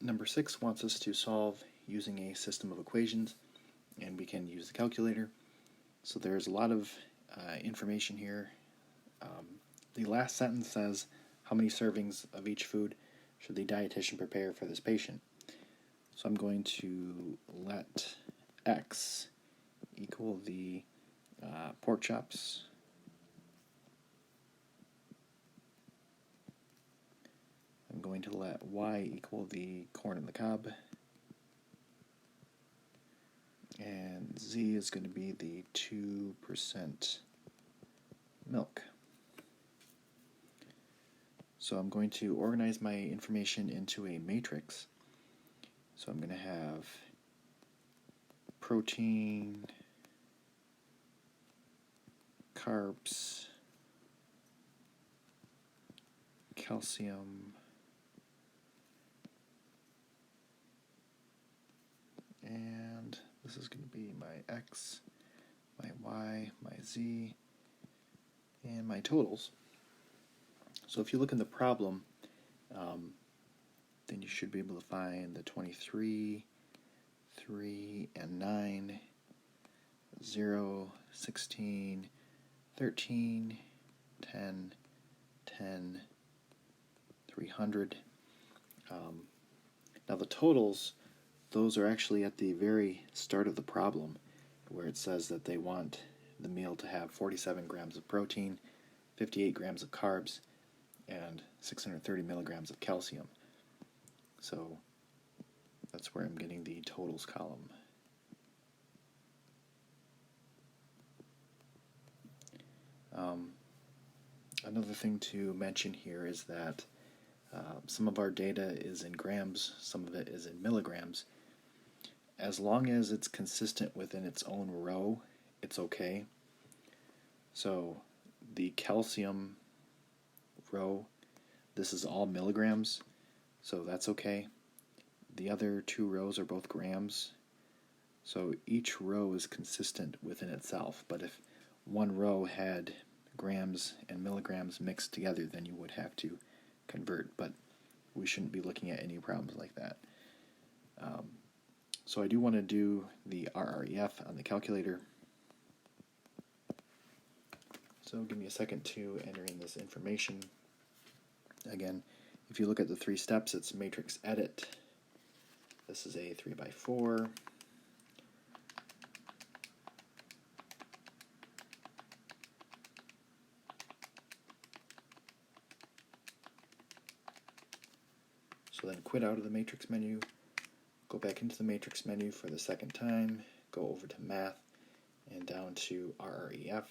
number 6 wants us to solve using a system of equations, and we can use the calculator. So there's a lot of information here. The last sentence says, how many servings of each food should the dietitian prepare for this patient? So I'm going to let x equal the pork chops I'm going to let y equal the corn on the cob, and z is going to be the 2% milk. So I'm going to organize my information into a matrix. So I'm going to have protein, carbs, calcium, and this is going to be my x, my y, my z, and my totals. So if you look in the problem, then you should be able to find the 23, 3, and 9, 0, 16, 13, 10, 10, 300. Now the totals, those are actually at the very start of the problem, where it says that they want the meal to have 47 grams of protein, 58 grams of carbs, and 630 milligrams of calcium. So that's where I'm getting the totals column. Another thing to mention here is that some of our data is in grams, some of it is in milligrams. As long as it's consistent within its own row, it's okay. So the calcium row, this is all milligrams, so that's okay. The other two rows are both grams, so each row is consistent within itself. But if one row had grams and milligrams mixed together, then you would have to convert, but we shouldn't be looking at any problems like that. So I do want to do the RREF on the calculator. So give me a second to enter in this information. Again, if you look at the 3 steps, it's matrix edit. This is a 3x4. So then quit out of the matrix menu, go back into the matrix menu for the second time, go over to math and down to RREF,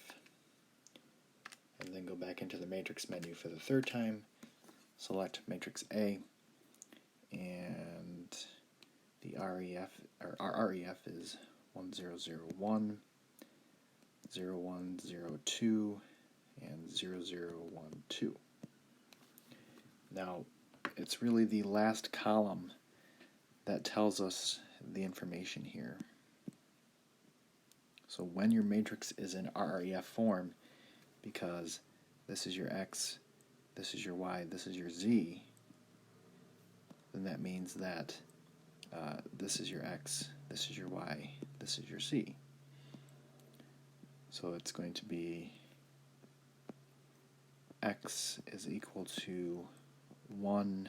and then go back into the matrix menu for the third time, select matrix A, and the RREF is 1001, 0102, and 0012. Now, it's really the last column that tells us the information here. So when your matrix is in RREF form, because this is your x, this is your y, this is your z, then that means that this is your x, this is your y, this is your z. So it's going to be x is equal to 1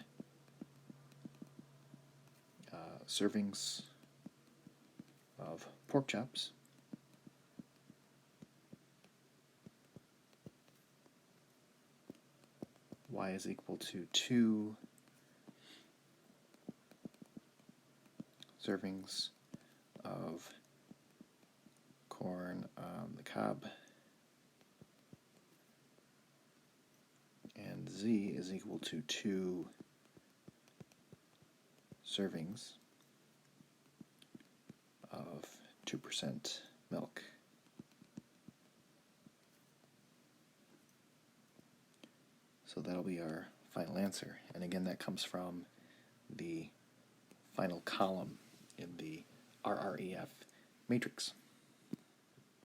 servings of pork chops, y is equal to 2 servings of corn on the cob, and z is equal to 2 servings of 2% milk. So that'll be our final answer. And again, that comes from the final column in the RREF matrix.